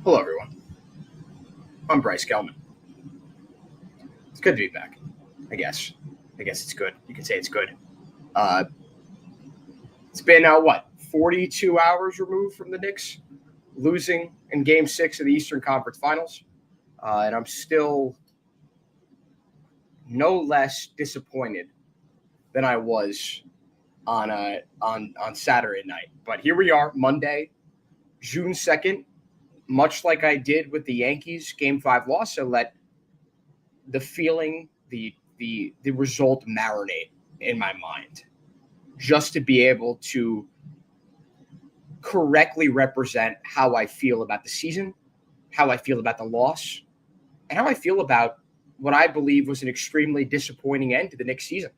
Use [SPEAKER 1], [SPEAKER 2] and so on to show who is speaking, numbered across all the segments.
[SPEAKER 1] Hello, everyone. I'm Bryce Gelman. It's good to be back. I guess. It's good. You can say it's good. Uh, it's been 42 hours removed from the Knicks losing in Game 6 of the Eastern Conference Finals, and I'm still no less disappointed than I was on Saturday night. But here we are, Monday, June 2nd. Much like I did with the Yankees Game 5 loss, I let the feeling, the result marinate in my mind, just to be able to correctly represent how I feel about the season, how I feel about the loss, and how I feel about what I believe was an extremely disappointing end to the Knicks season.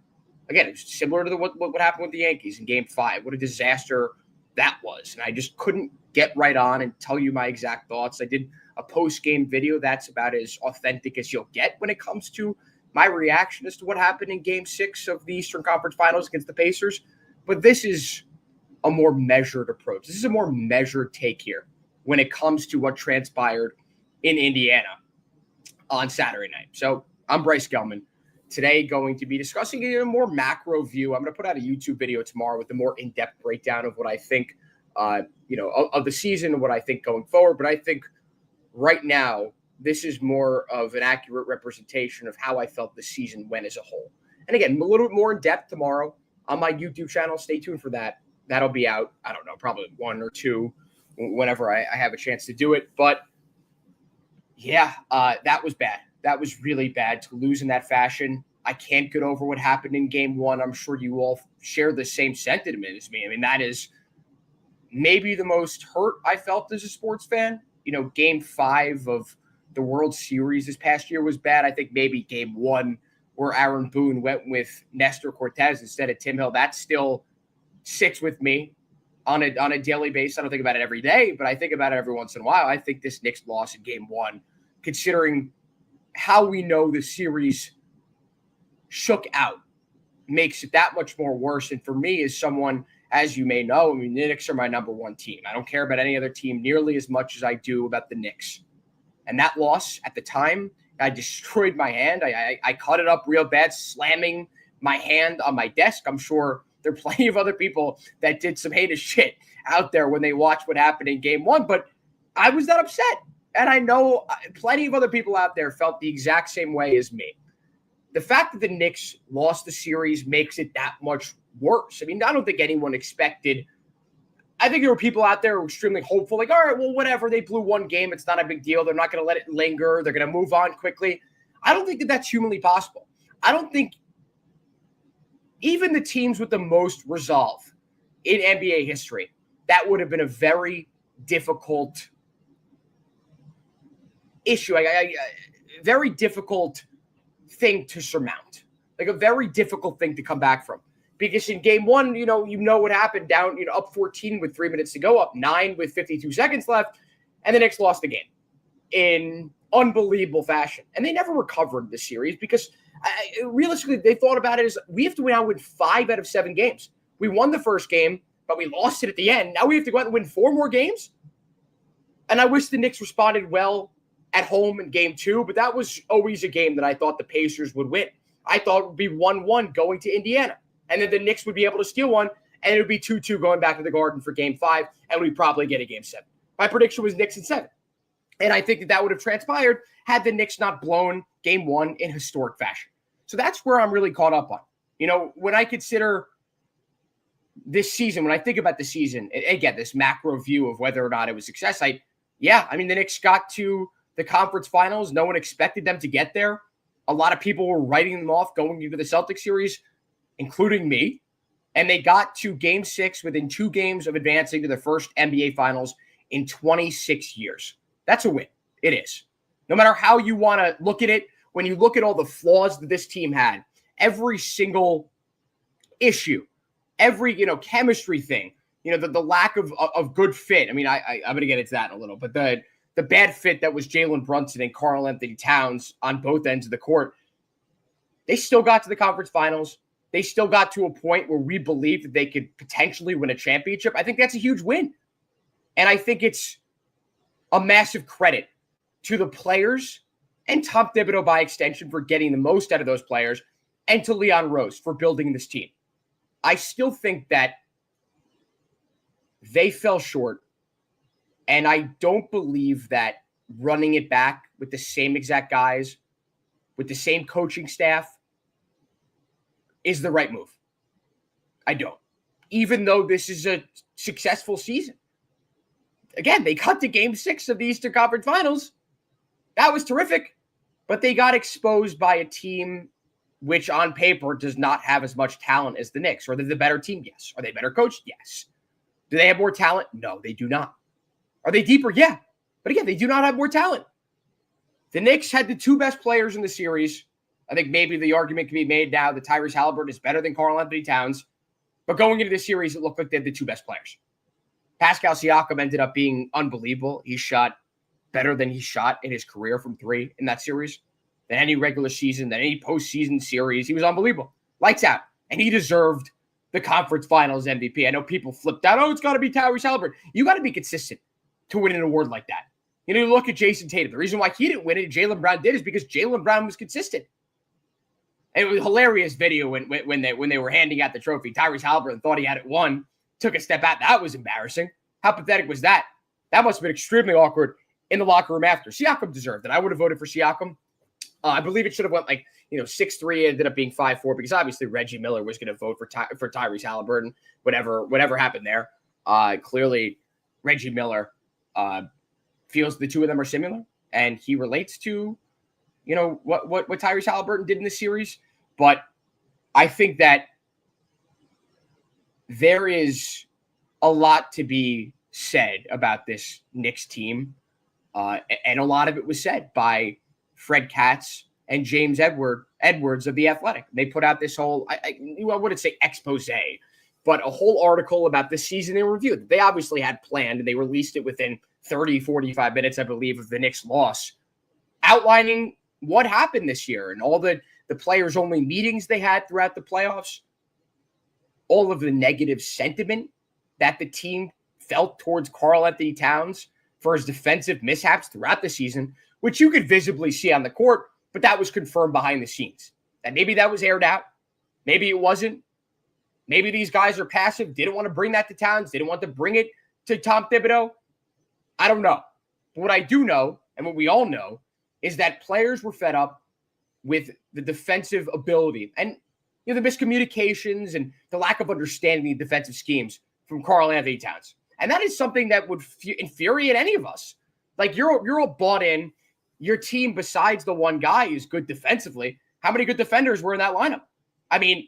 [SPEAKER 1] Again, it's similar to what happened with the Yankees in Game 5. What a disaster that was. And I just couldn't get right on and tell you my exact thoughts. I did a post-game video that's about as authentic as you'll get when it comes to my reaction as to what happened in Game 6 of the Eastern Conference Finals against the Pacers. But this is a more measured approach. This is a more measured take here when it comes to what transpired in Indiana on Saturday night. So I'm Bryce Gelman. Today, going to be discussing it in a more macro view. I'm going to put out a YouTube video tomorrow with a more in-depth breakdown of what I think, of the season and what I think going forward. But I think right now, this is more of an accurate representation of how I felt the season went as a whole. And again, a little bit more in depth tomorrow on my YouTube channel. Stay tuned for that. That'll be out, I don't know, probably 1 or 2 whenever I have a chance to do it. But yeah, that was bad. That was really bad to lose in that fashion. I can't get over what happened in Game 1. I'm sure you all share the same sentiment as me. I mean, that is maybe the most hurt I felt as a sports fan. Game 5 of the World Series this past year was bad. I think maybe Game 1 where Aaron Boone went with Nestor Cortez instead of Tim Hill, that still sits with me on a daily basis. I don't think about it every day, but I think about it every once in a while. I think this Knicks loss in Game 1, considering how we know the series shook out, makes it that much more worse. And for me, as someone, as you may know, I mean, the Knicks are my number one team. I don't care about any other team nearly as much as I do about the Knicks. And that loss at the time, I destroyed my hand. I cut it up real bad, slamming my hand on my desk. I'm sure there are plenty of other people that did some heinous shit out there when they watched what happened in Game 1, but I was not upset. And I know plenty of other people out there felt the exact same way as me. The fact that the Knicks lost the series makes it that much worse. I mean, I don't think anyone expected. I think there were people out there who were extremely hopeful, like, all right, well, whatever. They blew one game. It's not a big deal. They're not going to let it linger. They're going to move on quickly. I don't think that that's humanly possible. I don't think even the teams with the most resolve in NBA history, that would have been a very difficult issue, a very difficult thing to surmount, like a very difficult thing to come back from. Because in Game 1, you know what happened, down, up 14 with 3 minutes to go, up 9 with 52 seconds left, and the Knicks lost the game in unbelievable fashion. And they never recovered the series because realistically, they thought about it as we have to now win 5 out of 7 games. We won the first game, but we lost it at the end. Now we have to go out and win 4 more games. And I wish the Knicks responded well at home in Game 2, but that was always a game that I thought the Pacers would win. I thought it would be 1-1 going to Indiana, and then the Knicks would be able to steal one, and it would be 2-2 going back to the Garden for Game 5, and we'd probably get a Game 7. My prediction was Knicks in 7, and I think that would have transpired had the Knicks not blown Game 1 in historic fashion. So that's where I'm really caught up on. When I consider this season, when I think about the season, again, this macro view of whether or not it was success, the Knicks got to the conference finals. No one expected them to get there. A lot of people were writing them off going into the Celtics series, including me. And they got to Game 6 within 2 games of advancing to the first NBA Finals in 26 years. That's a win. It is. No matter how you want to look at it, when you look at all the flaws that this team had, every single issue, every, chemistry thing, the lack of good fit. I mean, I'm going to get into that in a little, but the bad fit that was Jalen Brunson and Karl Anthony Towns on both ends of the court, they still got to the conference finals. They still got to a point where we believe that they could potentially win a championship. I think that's a huge win. And I think it's a massive credit to the players and Tom Thibodeau by extension for getting the most out of those players, and to Leon Rose for building this team. I still think that they fell short, and I don't believe that running it back with the same exact guys, with the same coaching staff, is the right move. I don't. Even though this is a successful season. Again, they got to Game 6 of the Eastern Conference Finals. That was terrific. But they got exposed by a team which on paper does not have as much talent as the Knicks. Are they the better team? Yes. Are they better coached? Yes. Do they have more talent? No, they do not. Are they deeper? Yeah. But again, they do not have more talent. The Knicks had the two best players in the series. I think maybe the argument can be made now that Tyrese Haliburton is better than Karl-Anthony Towns. But going into this series, it looked like they had the two best players. Pascal Siakam ended up being unbelievable. He shot better than he shot in his career from three in that series, than any regular season, than any postseason series. He was unbelievable. Lights out. And he deserved the conference finals MVP. I know people flipped out. Oh, it's got to be Tyrese Haliburton. You got to be consistent to win an award like that. You know, you look at Jason Tatum. The reason why he didn't win it, Jaylen Brown did, is because Jaylen Brown was consistent. And it was a hilarious video when they were handing out the trophy. Tyrese Haliburton thought he had it won, took a step back. That was embarrassing. How pathetic was that? That must have been extremely awkward in the locker room after. Siakam deserved it. I would have voted for Siakam. I believe it should have went 6-3. Ended up being 5-4 because obviously Reggie Miller was going to vote for Tyrese Haliburton. Whatever happened there. Clearly, Reggie Miller feels the two of them are similar, and he relates to what Tyrese Haliburton did in this series. But I think that there is a lot to be said about this Knicks team, and a lot of it was said by Fred Katz and James Edwards of The Athletic. They put out this whole, I wouldn't say expose, but a whole article about the season in review that they obviously had planned, and they released it within 30, 45 minutes, I believe, of the Knicks' loss, outlining what happened this year and all the players-only meetings they had throughout the playoffs, all of the negative sentiment that the team felt towards Karl-Anthony Towns for his defensive mishaps throughout the season, which you could visibly see on the court, but that was confirmed behind the scenes. And maybe that was aired out. Maybe it wasn't. Maybe these guys are passive, didn't want to bring that to Towns, didn't want to bring it to Tom Thibodeau. I don't know. But what I do know, and what we all know, is that players were fed up with the defensive ability and the miscommunications and the lack of understanding the defensive schemes from Karl-Anthony Towns. And that is something that would infuriate any of us. Like, you're all bought in. Your team, besides the one guy who's good defensively, how many good defenders were in that lineup? I mean,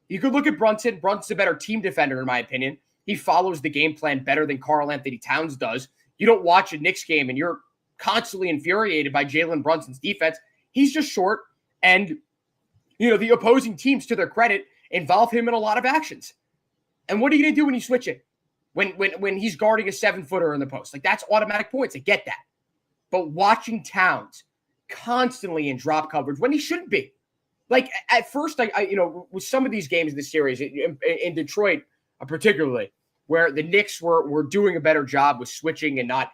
[SPEAKER 1] you could look at Brunson. Brunson's a better team defender, in my opinion. He follows the game plan better than Karl-Anthony Towns does. You don't watch a Knicks game and you're constantly infuriated by Jalen Brunson's defense. He's just short. And, the opposing teams, to their credit, involve him in a lot of actions. And what are you going to do when you switch it? When he's guarding a 7-footer in the post? Like, that's automatic points. I get that. But watching Towns constantly in drop coverage when he shouldn't be. Like, at first, with some of these games in the series, in Detroit particularly, where the Knicks were doing a better job with switching and not,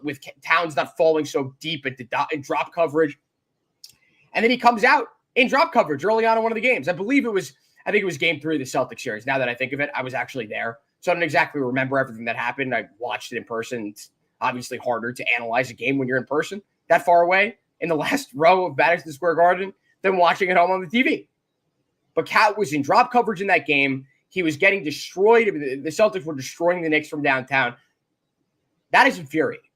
[SPEAKER 1] with Towns not falling so deep in drop coverage. And then he comes out in drop coverage early on in one of the games. I think it was game 3 of the Celtics series. Now that I think of it, I was actually there. So I don't exactly remember everything that happened. I watched it in person. It's obviously harder to analyze a game when you're in person that far away in the last row of Madison Square Garden than watching at home on the TV. But Cat was in drop coverage in that game. He was getting destroyed. The Celtics were destroying the Knicks from downtown. That is infuriating.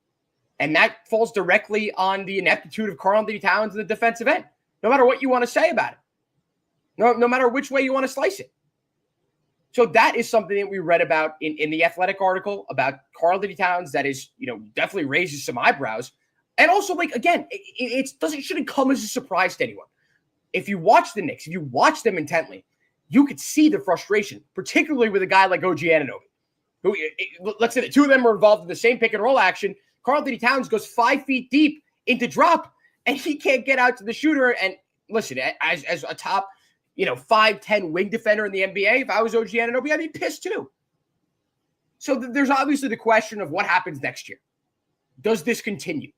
[SPEAKER 1] And that falls directly on the ineptitude of Karl-Anthony Towns in the defensive end, no matter what you want to say about it. No matter which way you want to slice it. So that is something that we read about in the Athletic article about Karl-Anthony Towns that is, definitely raises some eyebrows. And also, again, it shouldn't come as a surprise to anyone. If you watch the Knicks, if you watch them intently, you could see the frustration, particularly with a guy like OG Anunoby, who, let's say the two of them are involved in the same pick and roll action. Karl-Anthony Towns goes 5 feet deep into drop, and he can't get out to the shooter. And listen, as a top, 5'10" wing defender in the NBA, if I was OG Anunoby, I'd be pissed too. So there's obviously the question of what happens next year. does this continue?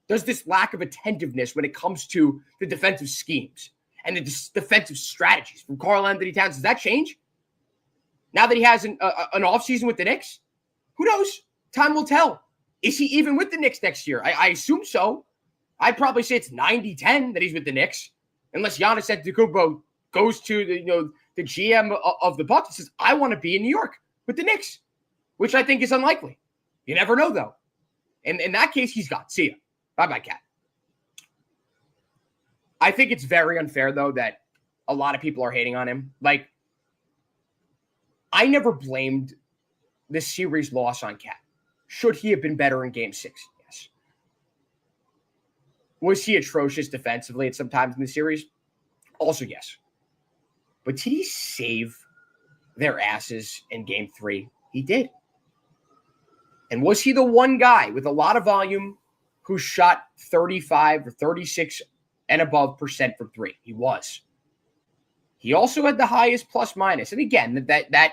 [SPEAKER 1] Does this lack of attentiveness when it comes to the defensive schemes and the defensive strategies from Karl-Anthony Towns, does that change? Now that he has an offseason with the Knicks? Who knows? Time will tell. Is he even with the Knicks next year? I assume so. I'd probably say it's 90-10 that he's with the Knicks, unless Giannis Antetokounmpo goes to the GM of the Bucks and says, I want to be in New York with the Knicks, which I think is unlikely. You never know, though. And in that case, he's gone. See ya. Bye-bye, Cat. I think it's very unfair, though, that a lot of people are hating on him. Like, I never blamed this series loss on Cat. Should he have been better in Game 6? Yes. Was he atrocious defensively at some times in the series? Also, yes. But did he save their asses in Game 3? He did. And was he the one guy with a lot of volume who shot 35 or 36 and above % from three? He was. He also had the highest plus minus. And again, that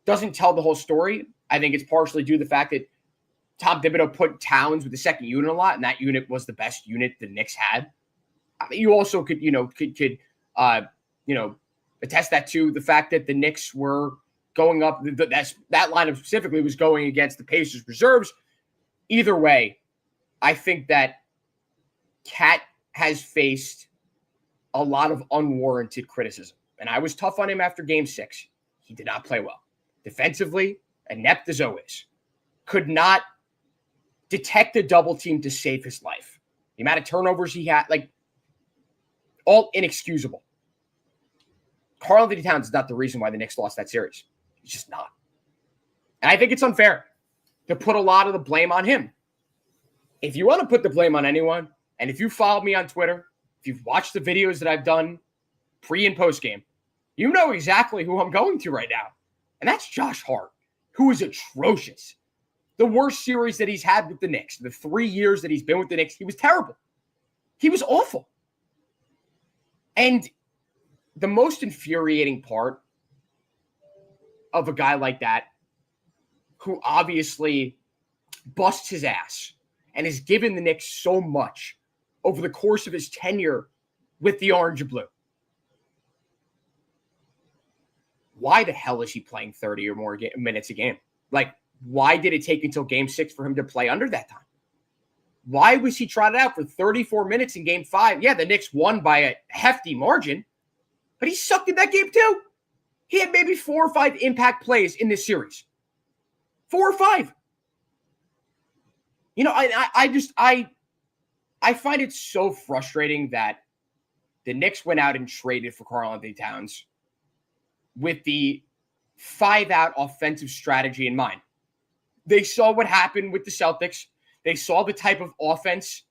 [SPEAKER 1] doesn't tell the whole story. I think it's partially due to the fact that Tom Thibodeau put Towns with the second unit a lot, and that unit was the best unit the Knicks had. I mean, you also could attest that to the fact that the Knicks were going up. That lineup specifically was going against the Pacers reserves. Either way, I think that Cat has faced a lot of unwarranted criticism. And I was tough on him after Game 6. He did not play well. Defensively, inept as always. Could not detect a double team to save his life. The amount of turnovers he had, all inexcusable. Karl-Anthony Towns is not the reason why the Knicks lost that series. He's just not. And I think it's unfair to put a lot of the blame on him. If you want to put the blame on anyone, and if you follow me on Twitter, if you've watched the videos that I've done pre and post game, you know exactly who I'm going to right now. And that's Josh Hart, who is atrocious. The worst series that he's had with the Knicks, the 3 years that he's been with the Knicks, he was terrible. He was awful. And the most infuriating part of a guy like that, who obviously busts his ass and has given the Knicks so much over the course of his tenure with the Orange and Blue. Why the hell is he playing 30 or more minutes a game? Why did it take until Game 6 for him to play under that time? Why was he trotted out for 34 minutes in Game 5? Yeah, the Knicks won by a hefty margin, but he sucked in that game too. He had maybe 4 or 5 impact plays in this series. 4 or 5. I find it so frustrating that the Knicks went out and traded for Karl-Anthony Towns with the 5-out offensive strategy in mind. They saw what happened with the Celtics. They saw the type of offense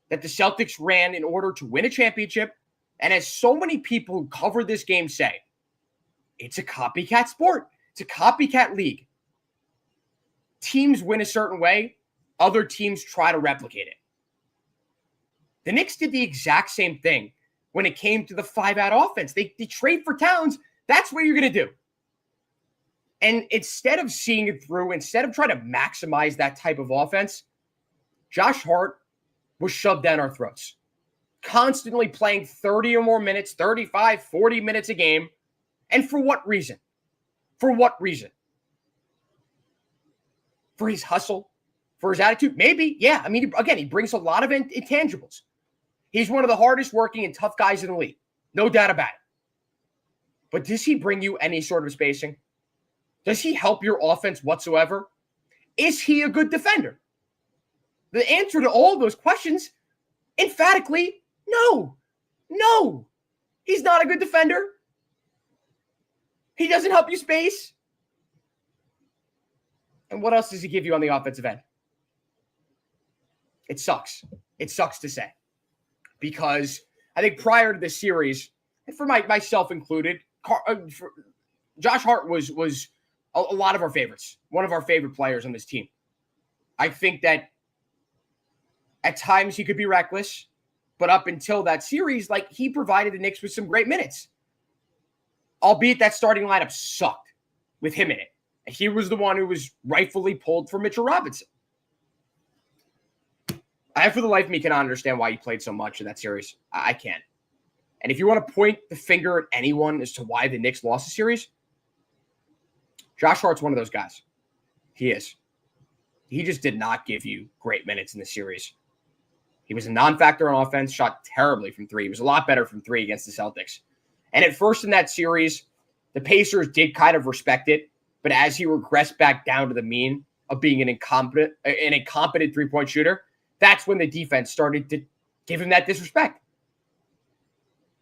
[SPEAKER 1] that the Celtics ran in order to win a championship. And as so many people who cover this game say, it's a copycat sport. It's a copycat league. Teams win a certain way. Other teams try to replicate it. The Knicks did the exact same thing when it came to the 5-out offense. They trade for Towns. That's what you're going to do. And instead of seeing it through, instead of trying to maximize that type of offense, Josh Hart was shoved down our throats. Constantly playing 30 or more minutes, 35, 40 minutes a game. And for what reason? For what reason? For his hustle? For his attitude? Maybe, yeah. I mean, again, he brings a lot of intangibles. He's one of the hardest working and tough guys in the league. No doubt about it. But does he bring you any sort of spacing? Does he help your offense whatsoever? Is he a good defender? The answer to all those questions, emphatically, no. No. He's not a good defender. He doesn't help you space. And what else does he give you on the offensive end? It sucks. It sucks to say. Because I think prior to this series, and for myself included, Josh Hart was a lot of our favorites, one of our favorite players on this team. I think that at times he could be reckless, but up until that series, he provided the Knicks with some great minutes. Albeit that starting lineup sucked with him in it. And he was the one who was rightfully pulled for Mitchell Robinson. I, for the life of me, cannot understand why he played so much in that series. I can't. And if you want to point the finger at anyone as to why the Knicks lost the series, Josh Hart's one of those guys. He is. He just did not give you great minutes in the series. He was a non-factor on offense, shot terribly from three. He was a lot better from three against the Celtics. And at first in that series, the Pacers did kind of respect it, but as he regressed back down to the mean of being an incompetent three-point shooter, that's when the defense started to give him that disrespect.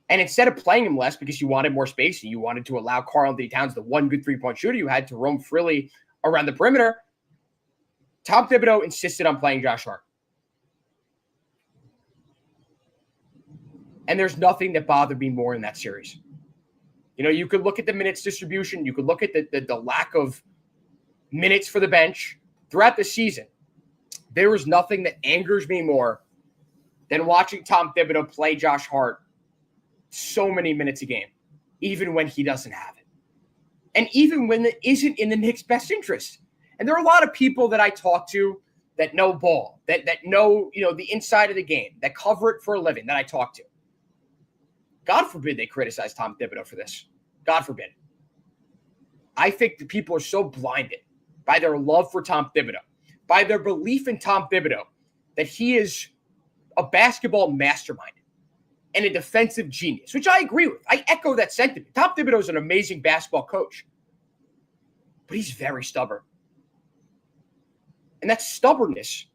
[SPEAKER 1] And instead of playing him less because you wanted more space and you wanted to allow Karl-Anthony Towns, the one good three-point shooter you had, to roam freely around the perimeter, Tom Thibodeau insisted on playing Josh Hart. And there's nothing that bothered me more in that series. You know, you could look at the minutes distribution. You could look at the lack of minutes for the bench throughout the season. There is nothing that angers me more than watching Tom Thibodeau play Josh Hart so many minutes a game, even when he doesn't have it. And even when it isn't in the Knicks' best interest. And there are a lot of people that I talk to that know ball, that know, you know, the inside of the game, that cover it for a living, that I talk to. God forbid they criticize Tom Thibodeau for this. God forbid. I think that people are so blinded by their love for Tom Thibodeau, by their belief in Tom Thibodeau, that he is a basketball mastermind and a defensive genius, which I agree with. I echo that sentiment. Tom Thibodeau is an amazing basketball coach, but he's very stubborn. And that stubbornness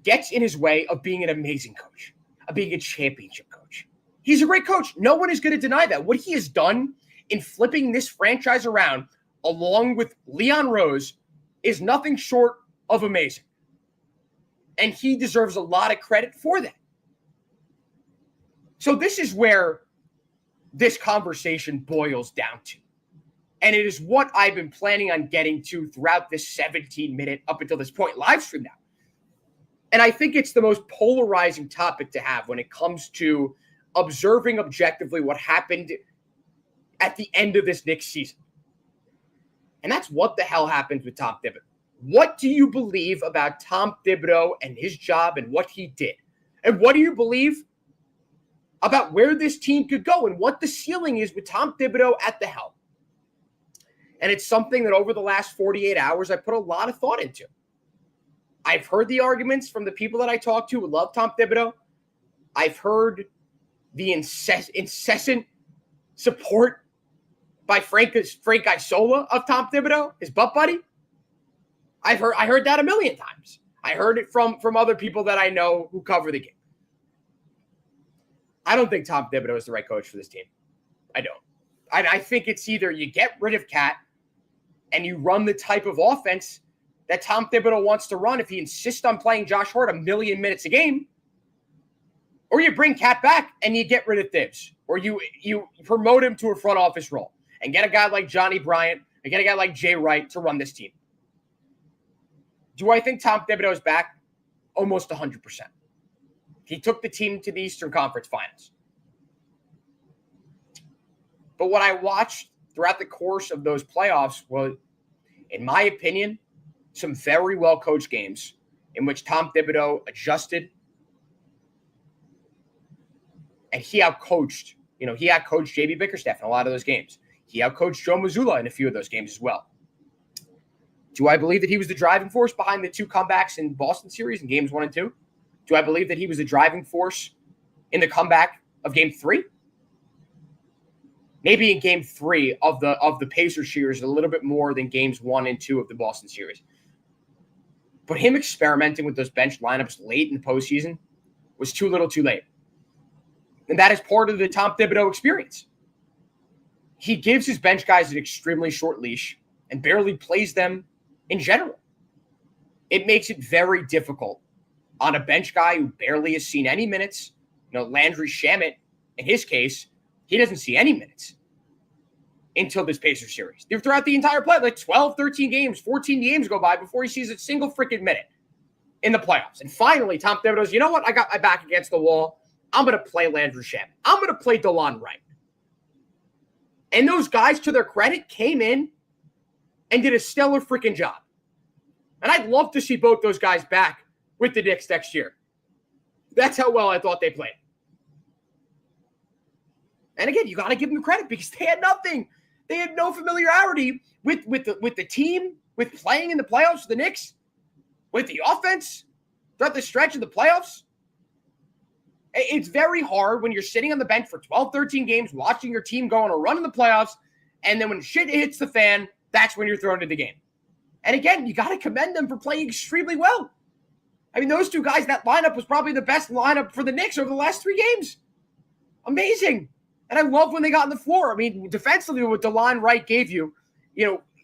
[SPEAKER 1] gets in his way of being an amazing coach, of being a championship coach. He's a great coach. No one is going to deny that. What he has done in flipping this franchise around, along with Leon Rose, is nothing short of amazing. And he deserves a lot of credit for that. So this is where this conversation boils down to. And it is what I've been planning on getting to throughout this 17-minute, up until this point, live stream now. And I think it's the most polarizing topic to have when it comes to observing objectively what happened at the end of this Knicks season. And that's what the hell happened with Tom Thibodeau. What do you believe about Tom Thibodeau and his job and what he did? And what do you believe about where this team could go and what the ceiling is with Tom Thibodeau at the helm? And it's something that over the last 48 hours, I put a lot of thought into. I've heard the arguments from the people that I talk to who love Tom Thibodeau. I've heard the incessant support by Frank Isola of Tom Thibodeau, his butt buddy. I heard that a million times. I heard it from other people that I know who cover the game. I don't think Tom Thibodeau is the right coach for this team. I don't. I think it's either you get rid of Cat and you run the type of offense that Tom Thibodeau wants to run if he insists on playing Josh Hart 1 million minutes a game, or you bring Cat back and you get rid of Thibs, or you promote him to a front office role and get a guy like Johnny Bryant and get a guy like Jay Wright to run this team. Do I think Tom Thibodeau is back? Almost 100%. He took the team to the Eastern Conference Finals. But what I watched throughout the course of those playoffs was, in my opinion, some very well-coached games in which Tom Thibodeau adjusted and he outcoached J.B. Bickerstaff in a lot of those games. He outcoached Joe Mazzulla in a few of those games as well. Do I believe that he was the driving force behind the 2 comebacks in Boston series in games 1 and 2? Do I believe that he was the driving force in the comeback of game 3? Maybe in game 3 of the Pacers series a little bit more than games 1 and 2 of the Boston series. But him experimenting with those bench lineups late in the postseason was too little too late. And that is part of the Tom Thibodeau experience. He gives his bench guys an extremely short leash and barely plays them in general. It makes it very difficult on a bench guy who barely has seen any minutes. You know, Landry Shamet, in his case, he doesn't see any minutes until this Pacers series. Throughout the entire play, like 12, 13 games, 14 games go by before he sees a single freaking minute in the playoffs. And finally, Tom Thibodeau's, you know what? I got my back against the wall. I'm going to play Landry Shamet. I'm going to play DeLon Wright. And those guys, to their credit, came in and did a stellar freaking job. And I'd love to see both those guys back with the Knicks next year. That's how well I thought they played. And again, you got to give them credit because they had nothing. They had no familiarity with the team, with playing in the playoffs for the Knicks, with the offense throughout the stretch of the playoffs. It's very hard when you're sitting on the bench for 12, 13 games, watching your team go on a run in the playoffs, and then when shit hits the fan, that's when you're thrown into the game. And again, you got to commend them for playing extremely well. I mean, those two guys, that lineup was probably the best lineup for the Knicks over the last 3 games. Amazing. And I love when they got on the floor. I mean, defensively, what DeLon Wright gave you,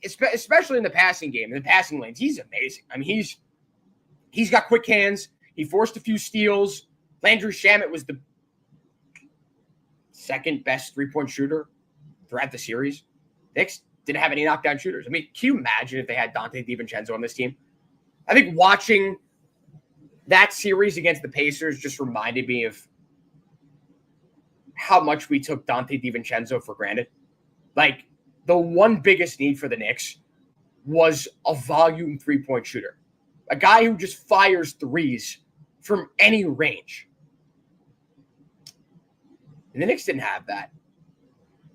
[SPEAKER 1] especially in the passing game, in the passing lanes, he's amazing. I mean, he's got quick hands. He forced a few steals. Landry Shamet was the second best three-point shooter throughout the series. Knicks didn't have any knockdown shooters. I mean, can you imagine if they had Dante DiVincenzo on this team? I think watching that series against the Pacers just reminded me of how much we took Dante DiVincenzo for granted. Like, the one biggest need for the Knicks was a volume three-point shooter. A guy who just fires threes from any range. And the Knicks didn't have that.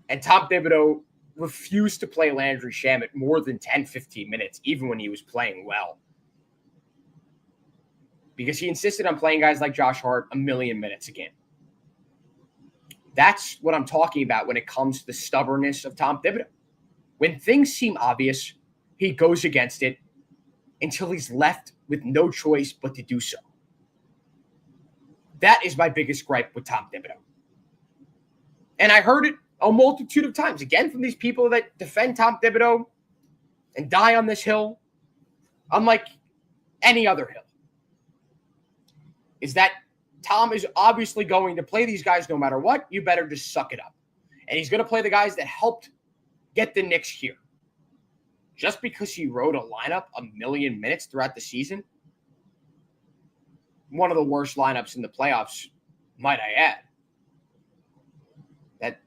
[SPEAKER 1] And Tom Thibodeau refused to play Landry Shamet more than 10, 15 minutes, even when he was playing well. Because he insisted on playing guys like Josh Hart a million minutes a game. That's what I'm talking about when it comes to the stubbornness of Tom Thibodeau. When things seem obvious, he goes against it until he's left with no choice but to do so. That is my biggest gripe with Tom Thibodeau. And I heard it a multitude of times, again, from these people that defend Tom Thibodeau and die on this hill, unlike any other hill, is that Tom is obviously going to play these guys no matter what. You better just suck it up. And he's going to play the guys that helped get the Knicks here. Just because he rode a lineup a million minutes throughout the season, one of the worst lineups in the playoffs, might I add. That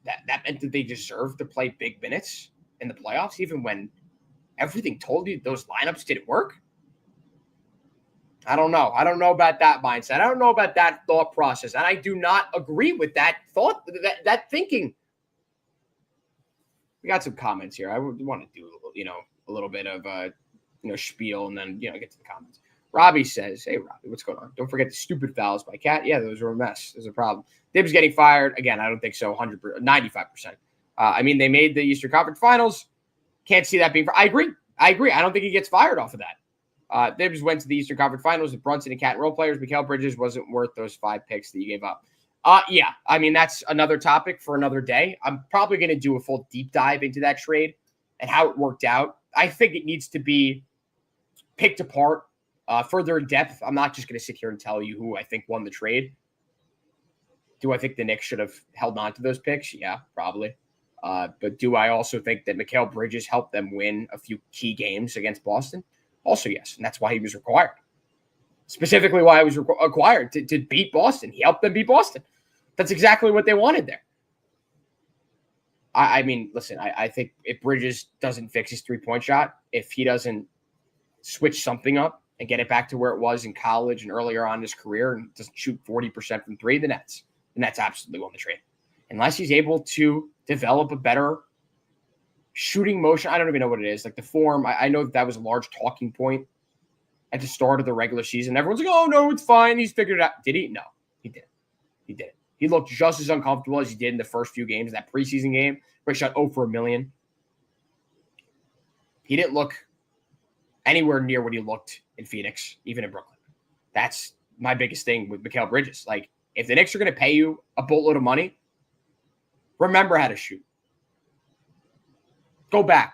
[SPEAKER 1] meant that they deserved to play big minutes in the playoffs, even when everything told you those lineups didn't work. I don't know. I don't know about that mindset. I don't know about that thought process. And I do not agree with that thought, that thinking. We got some comments here. I would want to do, a little bit of, spiel and then, get to the comments. Robbie says, hey, Robbie, what's going on? Don't forget the stupid fouls by Cat. Yeah, those were a mess. There's a problem. Tibbs getting fired. Again, I don't think so. 95%. They made the Eastern Conference Finals. Can't see that being. I agree. I don't think he gets fired off of that. Tibbs went to the Eastern Conference Finals with Brunson and Cat role players. Mikal Bridges wasn't worth those 5 picks that you gave up. That's another topic for another day. I'm probably going to do a full deep dive into that trade and how it worked out. I think it needs to be picked apart further in depth. I'm not just going to sit here and tell you who I think won the trade. Do I think the Knicks should have held on to those picks? Yeah, probably. But do I also think that Mikal Bridges helped them win a few key games against Boston? Also, yes. And that's why he was required. Specifically why he was acquired, to beat Boston. He helped them beat Boston. That's exactly what they wanted there. I think if Bridges doesn't fix his three-point shot, if he doesn't switch something up and get it back to where it was in college and earlier on in his career and doesn't shoot 40% from three, the Nets absolutely won the trade. Unless he's able to develop a better shooting motion. I don't even know what it is. Like the form, I know that was a large talking point at the start of the regular season. Everyone's like, oh, no, it's fine. He's figured it out. Did he? No, he didn't. He looked just as uncomfortable as he did in the first few games, that preseason game where he shot 0 for a million. He didn't look anywhere near what he looked in Phoenix, even in Brooklyn. That's my biggest thing with Mikal Bridges. Like, if the Knicks are going to pay you a boatload of money, remember how to shoot. Go back.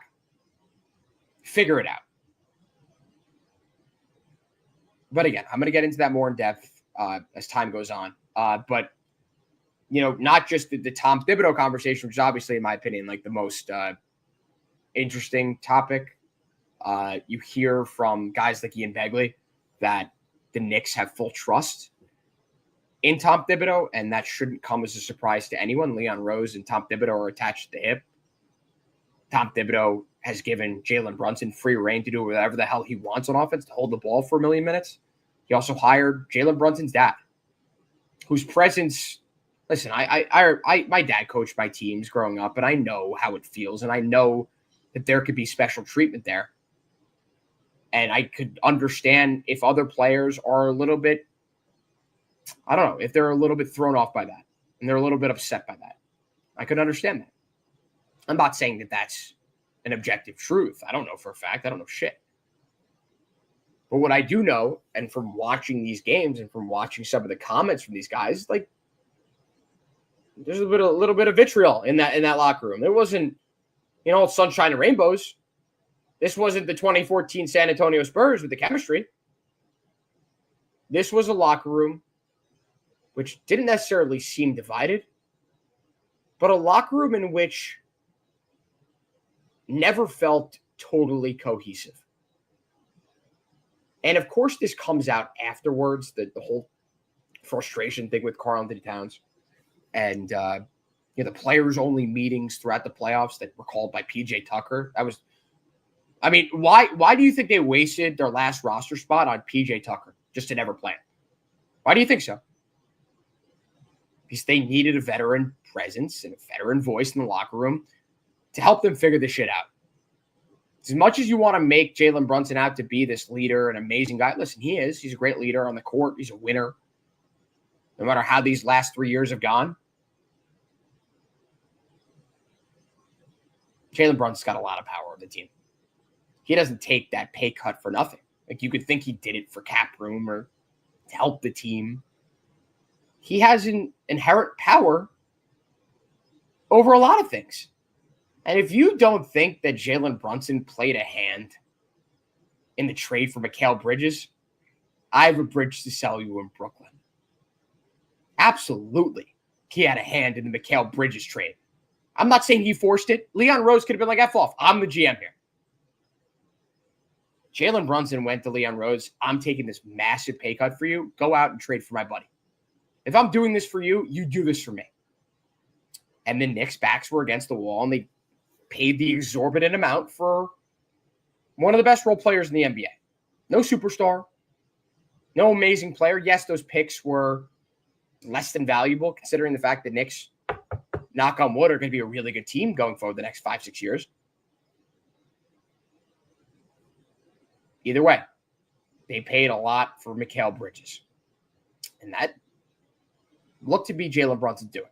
[SPEAKER 1] Figure it out. But again, I'm going to get into that more in depth as time goes on. But, not just the Tom Thibodeau conversation, which is obviously, in my opinion, like the most interesting topic. You hear from guys like Ian Begley that the Knicks have full trust in Tom Thibodeau, and that shouldn't come as a surprise to anyone. Leon Rose and Tom Thibodeau are attached to the hip. Tom Thibodeau has given Jalen Brunson free reign to do whatever the hell he wants on offense, to hold the ball for a million minutes. He also hired Jalen Brunson's dad. whose presence. Listen, my dad coached my teams growing up, and I know how it feels, and I know that there could be special treatment there. And I could understand if other players are a little bit, I don't know, if they're a little bit thrown off by that and they're a little bit upset by that. I could understand that. I'm not saying that that's an objective truth. I don't know for a fact. I don't know shit. But what I do know, and from watching these games and from watching some of the comments from these guys, like there's a little bit of vitriol in that locker room. There wasn't, sunshine and rainbows. This wasn't the 2014 San Antonio Spurs with the chemistry. This was a locker room which didn't necessarily seem divided, but a locker room in which never felt totally cohesive. And of course, this comes out afterwards, the whole frustration thing with Karl-Anthony Towns and the players-only meetings throughout the playoffs that were called by PJ Tucker. Why do you think they wasted their last roster spot on PJ Tucker just to never play him? Why do you think so? Because they needed a veteran presence and a veteran voice in the locker room to help them figure this shit out. As much as you want to make Jalen Brunson out to be this leader, an amazing guy, listen, he is. He's a great leader on the court. He's a winner. No matter how these last 3 years have gone. Jalen Brunson's got a lot of power on the team. He doesn't take that pay cut for nothing. Like you could think he did it for cap room or to help the team. He has an inherent power over a lot of things. And if you don't think that Jalen Brunson played a hand in the trade for Mikal Bridges, I have a bridge to sell you in Brooklyn. Absolutely. He had a hand in the Mikal Bridges trade. I'm not saying he forced it. Leon Rose could have been like, F off. I'm the GM here. Jalen Brunson went to Leon Rose. I'm taking this massive pay cut for you. Go out and trade for my buddy. If I'm doing this for you, you do this for me. And the Knicks' backs were against the wall, and they paid the exorbitant amount for one of the best role players in the NBA. No superstar. No amazing player. Yes, those picks were less than valuable considering the fact that Knicks, knock on wood, are going to be a really good team going forward the next 5-6 years. Either way, they paid a lot for Mikal Bridges. And that looked to be Jalen Brunson doing.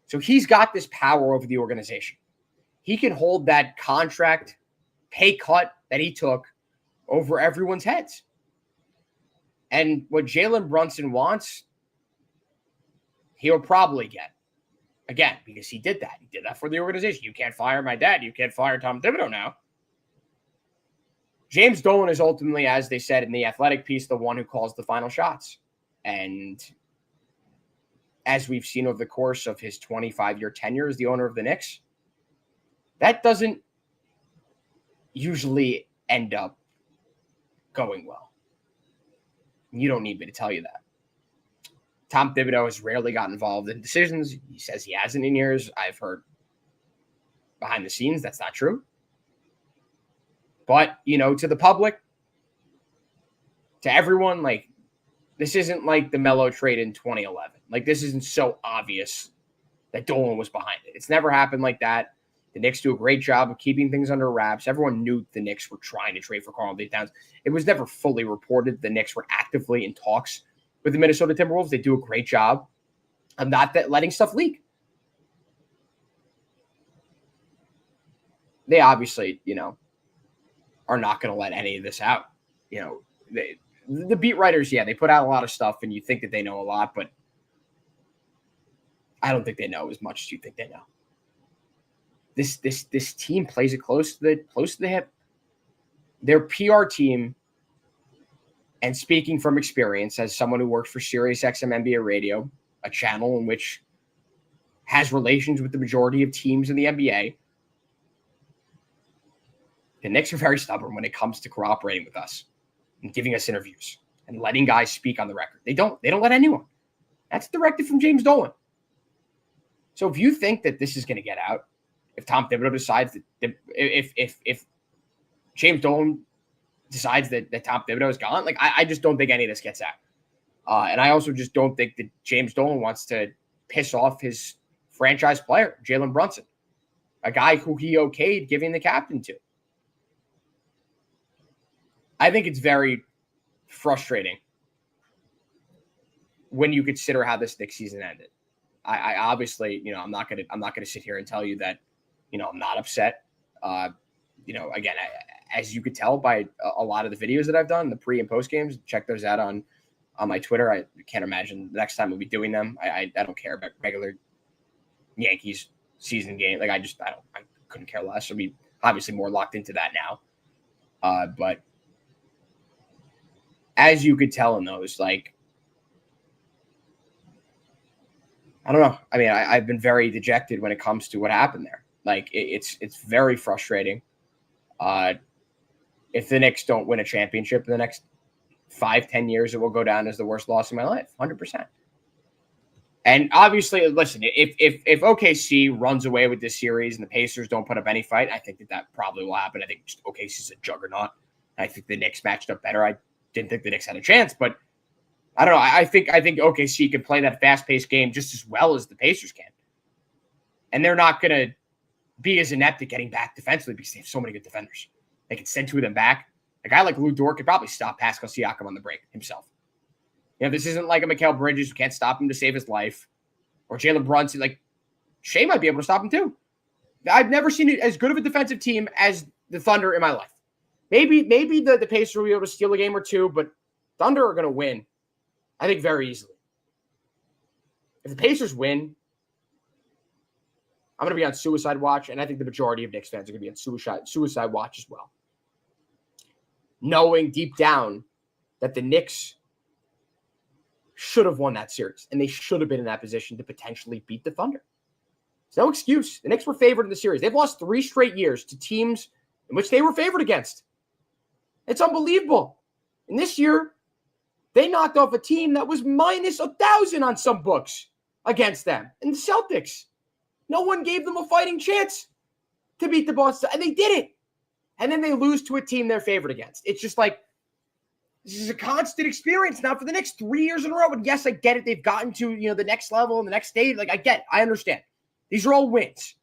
[SPEAKER 1] So he's got this power over the organization. He can hold that contract pay cut that he took over everyone's heads. And what Jalen Brunson wants, he'll probably get. Again, because he did that. He did that for the organization. You can't fire my dad. You can't fire Tom Thibodeau now. James Dolan is ultimately, as they said in the Athletic piece, the one who calls the final shots. And as we've seen over the course of his 25-year tenure as the owner of the Knicks, that doesn't usually end up going well. You don't need me to tell you that. Tom Thibodeau has rarely got involved in decisions. He says he hasn't in years. I've heard behind the scenes that's not true. But, to the public, to everyone, like, this isn't like the Melo trade in 2011. Like, this isn't so obvious that Dolan was behind it. It's never happened like that. The Knicks do a great job of keeping things under wraps. Everyone knew the Knicks were trying to trade for Karl-Anthony Towns. It was never fully reported the Knicks were actively in talks with the Minnesota Timberwolves. They do a great job of not letting stuff leak. They obviously, are not going to let any of this out. The beat writers, they put out a lot of stuff, and you think that they know a lot, but I don't think they know as much as you think they know. This team plays it close to the hip. Their PR team, and speaking from experience as someone who worked for SiriusXM NBA Radio, a channel in which has relations with the majority of teams in the NBA, the Knicks are very stubborn when it comes to cooperating with us and giving us interviews and letting guys speak on the record. They don't let anyone. That's directed from James Dolan. So if you think that this is going to get out, if Tom Thibodeau decides that if James Dolan decides that Tom Thibodeau is gone, like I just don't think any of this gets out. And I also just don't think that James Dolan wants to piss off his franchise player, Jalen Brunson, a guy who he okayed giving the captain to. I think it's very frustrating when you consider how this Knicks season ended. I obviously, I'm not gonna sit here and tell you that, I'm not upset. Again, as you could tell by a lot of the videos that I've done, the pre and post games, check those out on my Twitter. I can't imagine the next time we'll be doing them. I don't care about regular Yankees season game. Like I couldn't care less. I'll be obviously more locked into that now. But as you could tell in those, like, I don't know. I mean, I've been very dejected when it comes to what happened there. Like it's very frustrating. If the Knicks don't win a championship in the next 5-10 years, it will go down as the worst loss of my life, 100%. And obviously, listen, if OKC runs away with this series and the Pacers don't put up any fight, I think that probably will happen. I think OKC's a juggernaut. I think the Knicks matched up better. I didn't think the Knicks had a chance, but I don't know. I think OKC can play that fast-paced game just as well as the Pacers can. And they're not going to be as inept at getting back defensively because they have so many good defenders. They can send two of them back. A guy like Lou Dort could probably stop Pascal Siakam on the break himself. This isn't like a Mikal Bridges who can't stop him to save his life. Or Jalen Brunson. Like, Shea might be able to stop him too. I've never seen as good of a defensive team as the Thunder in my life. Maybe the Pacers will be able to steal a game or two, but Thunder are going to win, I think, very easily. If the Pacers win, I'm going to be on suicide watch, and I think the majority of Knicks fans are going to be on suicide watch as well. Knowing deep down that the Knicks should have won that series, and they should have been in that position to potentially beat the Thunder. There's no excuse. The Knicks were favored in the series. They've lost 3 straight years to teams in which they were favored against. It's unbelievable. And this year, they knocked off a team that was minus 1,000 on some books against them. And the Celtics, no one gave them a fighting chance to beat the Boston, and they did it. And then they lose to a team they're favored against. It's just like, this is a constant experience now for the next 3 years in a row. And yes, I get it. They've gotten to, the next level and the next stage. Like, I get it. I understand. These are all wins.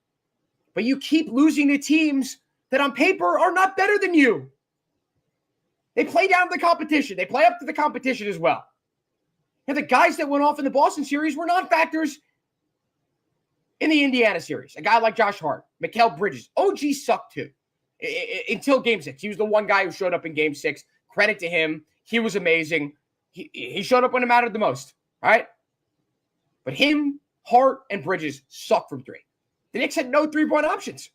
[SPEAKER 1] But you keep losing to teams that on paper are not better than you. They play down to the competition. They play up to the competition as well. And the guys that went off in the Boston series were non-factors in the Indiana series. A guy like Josh Hart, Mikal Bridges. OG sucked too until Game 6. He was the one guy who showed up in Game 6. Credit to him. He was amazing. He showed up when it mattered the most. All right? But him, Hart, and Bridges sucked from 3. The Knicks had no 3-point options.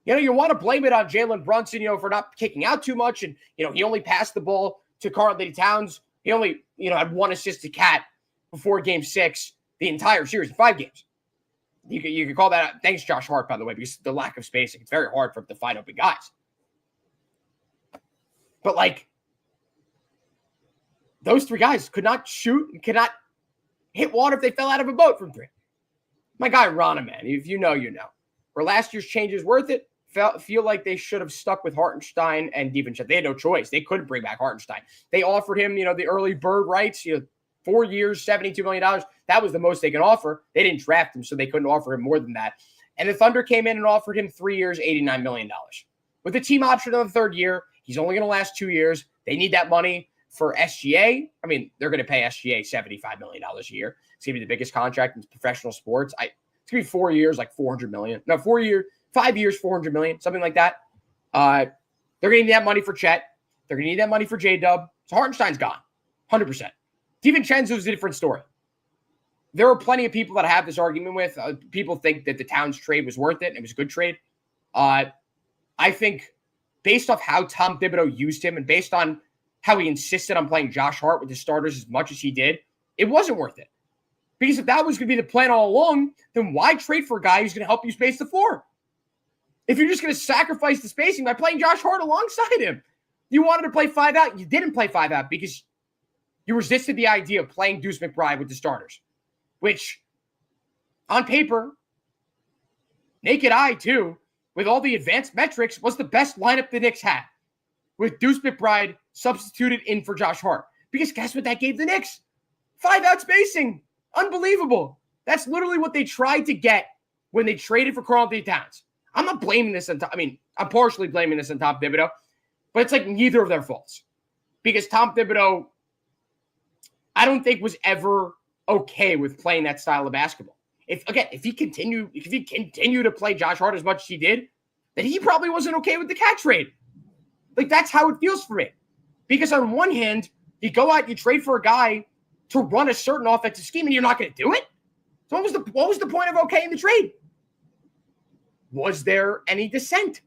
[SPEAKER 1] You want to blame it on Jalen Brunson, for not kicking out too much. And, he only passed the ball to Karl-Anthony Towns. He only, had 1 assist to Cat before Game 6, the entire series, 5 games. You could call that out. Thanks, Josh Hart, by the way, because the lack of spacing. It's very hard for him to find open guys. But, those 3 guys could not shoot and could not hit water if they fell out of a boat from 3. My guy, Rana, man, if you know, you know. Were last year's changes worth it? Feel like they should have stuck with Hartenstein and DiVincenzo. They had no choice. They couldn't bring back Hartenstein. They offered him, the early bird rights, 4 years, $72 million. That was the most they could offer. They didn't draft him, so they couldn't offer him more than that. And the Thunder came in and offered him 3 years, $89 million. With the team option on the 3rd year, he's only going to last 2 years. They need that money for SGA. I mean, they're going to pay SGA $75 million a year. It's going to be the biggest contract in professional sports. It's going to be 4 years, like $400 million. No, 5 years, $400 million, something like that. They're going to need that money for Chet. They're going to need that money for J-Dub. So Hartenstein's gone, 100%. DiVincenzo's a different story. There are plenty of people that I have this argument with. People think that the Towns trade was worth it and it was a good trade. I think based off how Tom Thibodeau used him and based on how he insisted on playing Josh Hart with his starters as much as he did, it wasn't worth it. Because if that was going to be the plan all along, then why trade for a guy who's going to help you space the floor? If you're just going to sacrifice the spacing by playing Josh Hart alongside him, you wanted to play 5 out. You didn't play 5 out because you resisted the idea of playing Deuce McBride with the starters, which on paper, naked eye too, with all the advanced metrics, was the best lineup the Knicks had, with Deuce McBride substituted in for Josh Hart. Because guess what that gave the Knicks? 5-out spacing. Unbelievable. That's literally what they tried to get when they traded for Karl-Anthony Towns. I'm not blaming this on I'm partially blaming this on Tom Thibodeau, but it's like neither of their faults. Because Tom Thibodeau, I don't think was ever okay with playing that style of basketball. If he continued to play Josh Hart as much as he did, then he probably wasn't okay with the Cat trade. Like, that's how it feels for me. Because on one hand, you go out, you trade for a guy to run a certain offensive scheme, and you're not going to do it? So what was the point of okaying the trade? Was there any dissent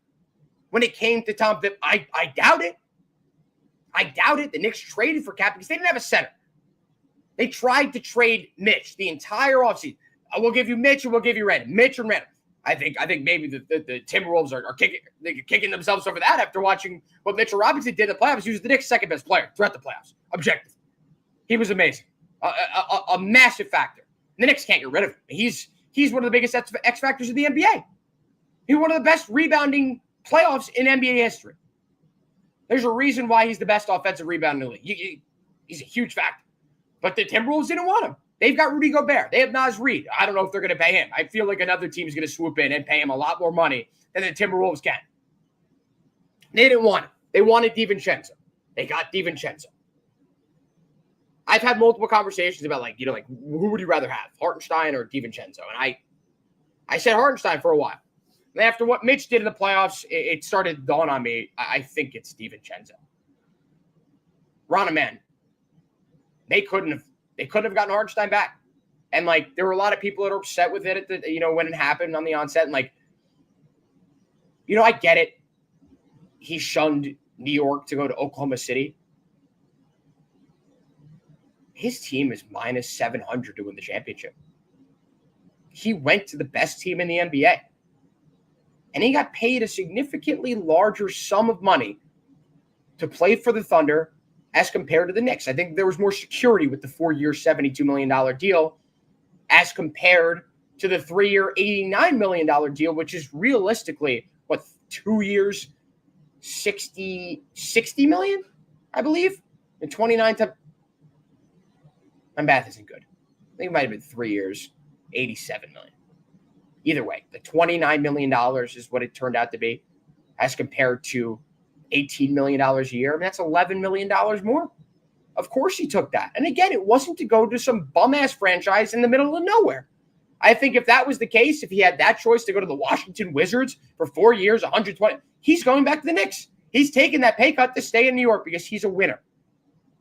[SPEAKER 1] when it came to Tom Thibodeau? I doubt it. I doubt it. The Knicks traded for Cap because they didn't have a center. They tried to trade Mitch the entire offseason. We'll give you Mitch and we'll give you Randall. Mitch and Randall. I think maybe the Timberwolves are kicking themselves over that after watching what Mitchell Robinson did in the playoffs. He was the Knicks' second best player throughout the playoffs. Objective. He was amazing. A massive factor. And the Knicks can't get rid of him. He's one of the biggest X factors in the NBA. He's one of the best rebounding playoffs in NBA history. There's a reason why he's the best offensive rebounder in the league. He's a huge factor. But the Timberwolves didn't want him. They've got Rudy Gobert. They have Naz Reid. I don't know if they're going to pay him. I feel like another team is going to swoop in and pay him a lot more money than the Timberwolves can. They didn't want him. They wanted DiVincenzo. They got DiVincenzo. I've had multiple conversations about, who would you rather have, Hartenstein or DiVincenzo? And I said Hartenstein for a while. And after what Mitch did in the playoffs, it started to dawn on me. I think it's DiVincenzo. Ron, man, they couldn't have gotten Hartenstein back. And there were a lot of people that are upset with it when it happened on the onset. And I get it. He shunned New York to go to Oklahoma City. His team is minus 700 to win the championship. He went to the best team in the NBA. And he got paid a significantly larger sum of money to play for the Thunder as compared to the Knicks. I think there was more security with the 4-year, $72 million deal as compared to the 3-year, $89 million deal, which is realistically, 2 years, $60 million, I believe, and 29 to – my math isn't good. I think it might have been 3 years, $87 million. Either way, the $29 million is what it turned out to be as compared to $18 million a year. I mean, that's $11 million more. Of course he took that. And again, it wasn't to go to some bum-ass franchise in the middle of nowhere. I think if that was the case, if he had that choice to go to the Washington Wizards for 4 years, 120, he's going back to the Knicks. He's taking that pay cut to stay in New York because he's a winner.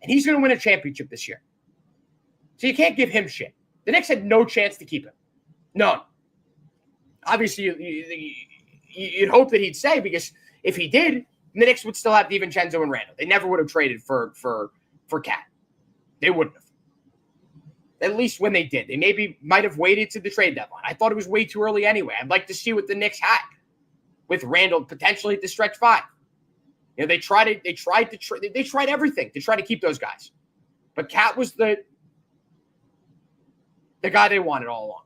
[SPEAKER 1] And he's going to win a championship this year. So you can't give him shit. The Knicks had no chance to keep him. None. Obviously, you'd hope that he'd stay because if he did, the Knicks would still have DiVincenzo and Randall. They never would have traded for Cat. They wouldn't have. At least when they did. They might have waited to the trade deadline. I thought it was way too early anyway. I'd like to see what the Knicks had with Randall potentially at the stretch 5. They tried everything to try to keep those guys. But Cat was the guy they wanted all along.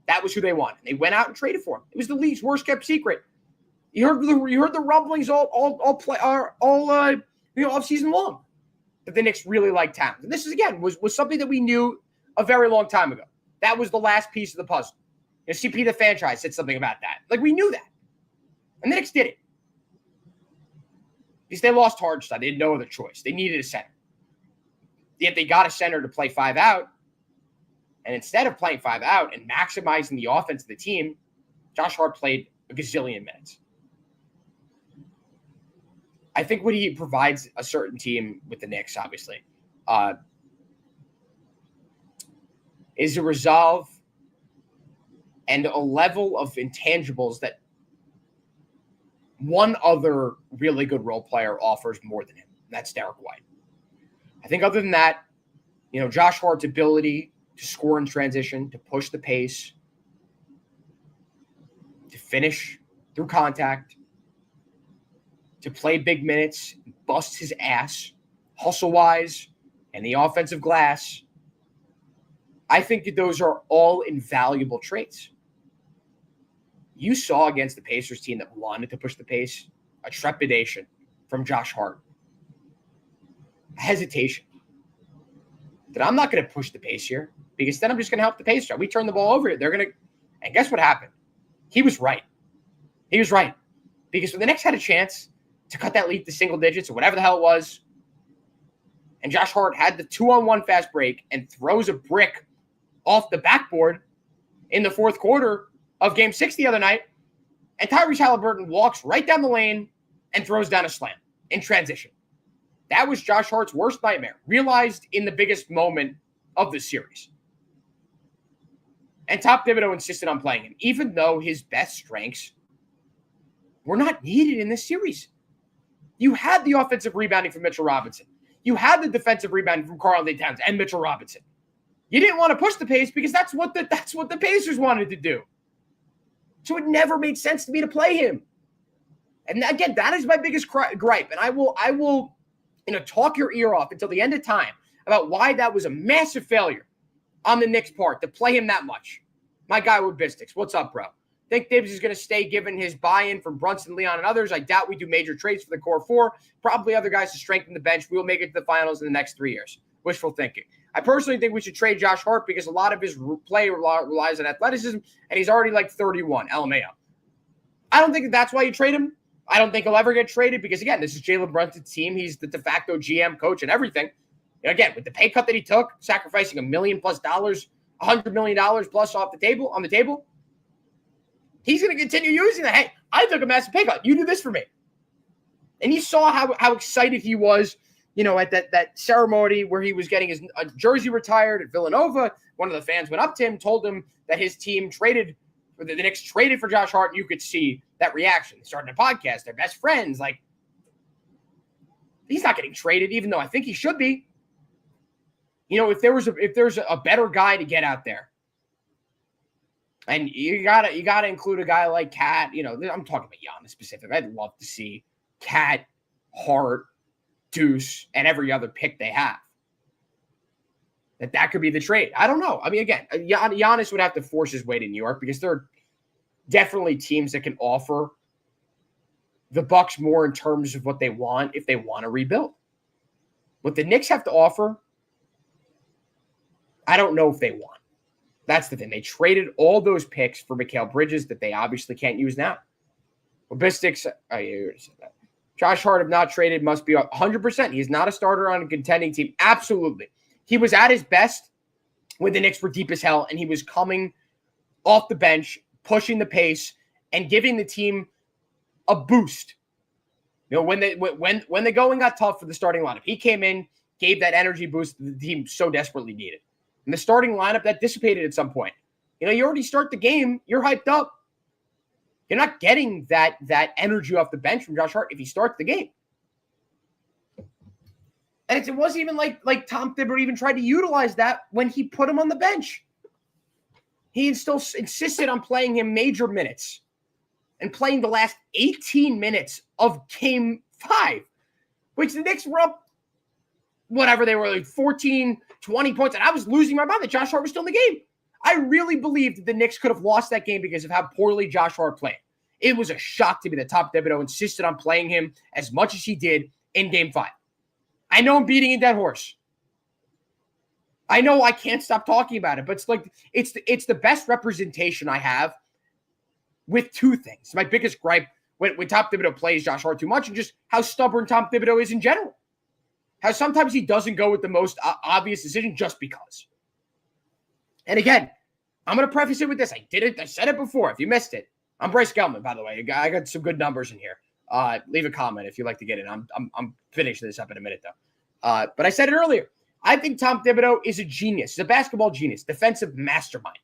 [SPEAKER 1] That was who they wanted. They went out and traded for him. It was the league's worst kept secret. You heard the rumblings all off season long. That the Knicks really liked Towns. And this is again was something that we knew a very long time ago. That was the last piece of the puzzle. CP the franchise said something about that. We knew that. And the Knicks did it. Because they lost Hartenstein. They had no other choice. They needed a center. Yet they got a center to play 5 out. And instead of playing 5 out and maximizing the offense of the team, Josh Hart played a gazillion minutes. I think what he provides a certain team with the Knicks, obviously, is a resolve and a level of intangibles that one other really good role player offers more than him. And that's Derek White. I think other than that, Josh Hart's ability to score in transition, to push the pace, to finish through contact, to play big minutes, bust his ass, hustle-wise, and the offensive glass. I think that those are all invaluable traits. You saw against the Pacers team that wanted to push the pace, a trepidation from Josh Hart, a hesitation. that I'm not going to push the pace here because then I'm just going to help the pace drive. We turn the ball over. They're going to – and guess what happened? He was right. He was right. Because when the Knicks had a chance to cut that lead to single digits or whatever the hell it was, and Josh Hart had the 2-on-1 fast break and throws a brick off the backboard in the fourth quarter of Game 6 the other night, and Tyrese Halliburton walks right down the lane and throws down a slam in transition. That was Josh Hart's worst nightmare, realized in the biggest moment of the series. And Tom Thibodeau insisted on playing him, even though his best strengths were not needed in this series. You had the offensive rebounding from Mitchell Robinson. You had the defensive rebounding from Karl-Anthony Towns and Mitchell Robinson. You didn't want to push the pace because that's what the Pacers wanted to do. So it never made sense to me to play him. And again, that is my biggest gripe. And I will talk your ear off until the end of time about why that was a massive failure on the Knicks' part to play him that much. My guy with Bistics. What's up, bro? Think Davis is going to stay given his buy-in from Brunson, Leon, and others. I doubt we do major trades for the core four. Probably other guys to strengthen the bench. We will make it to the finals in the next 3 years. Wishful thinking. I personally think we should trade Josh Hart because a lot of his play relies on athleticism, and he's already like 31, LMAO. I don't think that's why you trade him. I don't think he'll ever get traded because, again, this is Jalen Brunson's team. He's the de facto GM, coach, and everything. And again, with the pay cut that he took, sacrificing $1 million+, $100 million plus on the table, he's going to continue using that. Hey, I took a massive pay cut. You do this for me. And you saw how excited he was, at that ceremony where he was getting his jersey retired at Villanova. One of the fans went up to him, told him that his team the Knicks traded for Josh Hart. And you could see that reaction. They started a podcast. They're best friends. Like, he's not getting traded, even though I think he should be. If there's a better guy to get out there, and you gotta include a guy like Cat. I'm talking about Giannis specific. I'd love to see Cat, Hart, Deuce, and every other pick they have. That could be the trade. I don't know. I mean, again, Giannis would have to force his way to New York because there are definitely teams that can offer the Bucks more in terms of what they want if they want to rebuild. What the Knicks have to offer, I don't know if they want. That's the thing. They traded all those picks for Mikal Bridges that they obviously can't use now. Logistics, Josh Hart, if not traded, must be 100%. He's not a starter on a contending team. Absolutely. He was at his best when the Knicks were deep as hell, and he was coming off the bench, pushing the pace, and giving the team a boost. When the going got tough for the starting lineup, he came in, gave that energy boost that the team so desperately needed. And the starting lineup, that dissipated at some point. You already start the game, you're hyped up. You're not getting that energy off the bench from Josh Hart if he starts the game. And it wasn't even like Tom Thibodeau even tried to utilize that when he put him on the bench. He still insisted on playing him major minutes and playing the last 18 minutes of Game 5, which the Knicks were up, whatever, they were like 14, 20 points, and I was losing my mind that Josh Hart was still in the game. I really believed that the Knicks could have lost that game because of how poorly Josh Hart played. It was a shock to me that Tom Thibodeau insisted on playing him as much as he did in Game 5. I know I'm beating a dead horse. I know I can't stop talking about it, but it's the best representation I have with two things. My biggest gripe when Tom Thibodeau plays Josh Hart too much, and just how stubborn Tom Thibodeau is in general. How sometimes he doesn't go with the most obvious decision just because. And again, I'm going to preface it with this. I said it before. If you missed it, I'm Bryce Gelman, by the way. I got some good numbers in here. Leave a comment if you'd like to get in. I'm finishing this up in a minute, though. But I said it earlier. I think Tom Thibodeau is a genius. He's a basketball genius, defensive mastermind.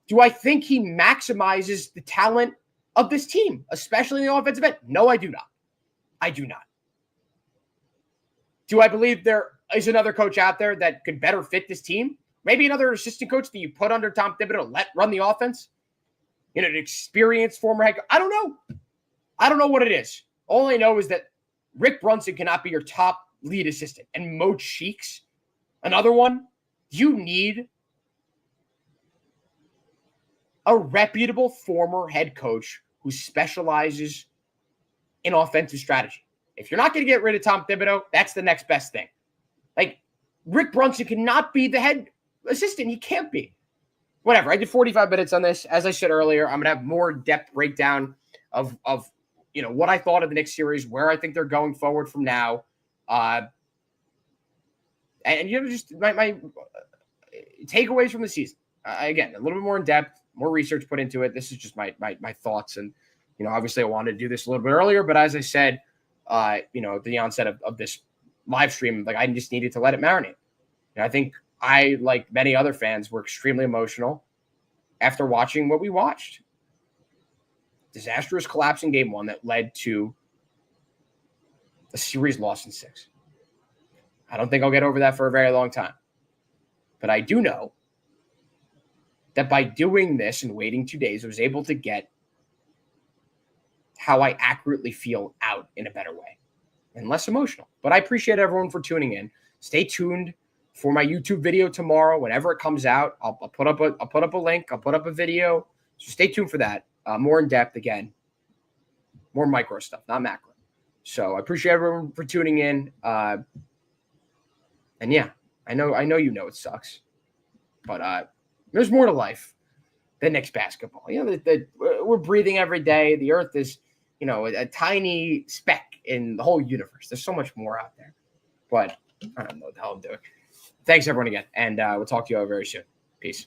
[SPEAKER 1] Do I think he maximizes the talent of this team, especially in the offensive end? No, I do not. I do not. Do I believe there is another coach out there that could better fit this team? Maybe another assistant coach that you put under Tom Thibodeau to run the offense? An experienced former head coach? I don't know. I don't know what it is. All I know is that Rick Brunson cannot be your top lead assistant. And Mo Cheeks, another one. You need a reputable former head coach who specializes in offensive strategy. If you're not going to get rid of Tom Thibodeau, that's the next best thing. Rick Brunson cannot be the head assistant. He can't be. Whatever. I did 45 minutes on this. As I said earlier, I'm going to have more depth breakdown of what I thought of the Knicks series, where I think they're going forward from now. And just my takeaways from the season. Again, a little bit more in depth, more research put into it. This is just my thoughts. And, obviously I wanted to do this a little bit earlier, but as I said, at the onset of this live stream, like I just needed to let it marinate. And I think I, like many other fans, were extremely emotional after watching what we watched. Disastrous collapse in game one that led to a series loss in 6. I don't think I'll get over that for a very long time. But I do know that by doing this and waiting 2 days, I was able to get how I accurately feel out in a better way and less emotional. But I appreciate everyone for tuning in. Stay tuned for my YouTube video tomorrow. Whenever it comes out, I'll put up a link. I'll put up a video. So stay tuned for that. More in depth again. More micro stuff, not macro. So I appreciate everyone for tuning in. And yeah, I know it sucks, but there's more to life than Knicks basketball. We're breathing every day. The earth is, a tiny speck in the whole universe. There's so much more out there, but I don't know what the hell I'm doing. Thanks everyone again, and we'll talk to you all very soon. Peace.